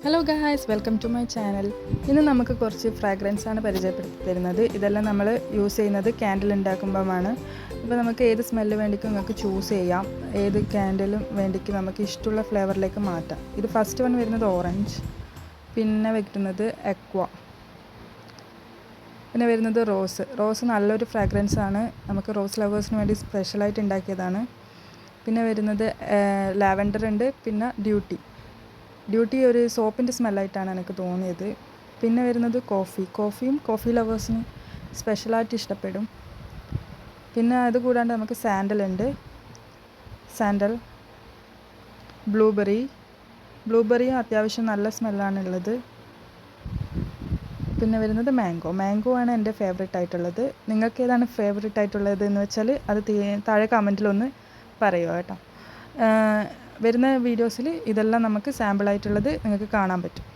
Hello guys, welcome to my channel. ഇന്ന് നമുക്ക് കുറച്ച് ഫ്രാഗ്രൻസാണ് പരിചയപ്പെടുത്തി തരുന്നത്. ഇതെല്ലാം നമ്മൾ യൂസ് ചെയ്യുന്നത് ക്യാൻഡിൽ ഉണ്ടാക്കുമ്പോഴാണ്. ഇപ്പോൾ നമുക്ക് ഏത് സ്മെല്ല് വേണ്ടിക്കും നിങ്ങൾക്ക് ചൂസ് ചെയ്യാം. ഏത് ക്യാൻഡിലും വേണ്ടിക്ക് നമുക്ക് ഇഷ്ടമുള്ള ഫ്ലേവറിലേക്ക് മാറ്റാം. ഇത് ഫസ്റ്റ് വൺ വരുന്നത് ഓറഞ്ച്, പിന്നെ വരുന്നത് എക്വ, പിന്നെ വരുന്നത് റോസ് നല്ലൊരു ഫ്രാഗ്രൻസ് ആണ്. നമുക്ക് റോസ് ലവേഴ്സിന് വേണ്ടി സ്പെഷ്യലായിട്ട് ഉണ്ടാക്കിയതാണ്. പിന്നെ വരുന്നത് ലാവൻഡർ ഉണ്ട്, പിന്നെ ഡ്യൂട്ടി ഒരു സോപ്പിൻ്റെ സ്മെല്ലായിട്ടാണ് എനിക്ക് തോന്നിയത്. പിന്നെ വരുന്നത് കോഫിയും കോഫി ലവേഴ്സിന് സ്പെഷ്യലായിട്ട് ഇഷ്ടപ്പെടും. പിന്നെ അത് കൂടാണ്ട് നമുക്ക് സാൻഡൽ, ബ്ലൂബെറിയും അത്യാവശ്യം നല്ല സ്മെല്ലാണുള്ളത്. പിന്നെ വരുന്നത് മാംഗോ ആണ് എൻ്റെ ഫേവറേറ്റ് ആയിട്ടുള്ളത്. നിങ്ങൾക്ക് ഏതാണ് ഫേവറേറ്റ് ആയിട്ടുള്ളത് എന്ന് വെച്ചാൽ അത് താഴെ കമൻറ്റിലൊന്ന് പറയുക കേട്ടോ. വരുന്ന വീഡിയോസിൽ ഇതെല്ലാം നമുക്ക് സാമ്പിളായിട്ടുള്ളത് നിങ്ങൾക്ക് കാണാൻ പറ്റും.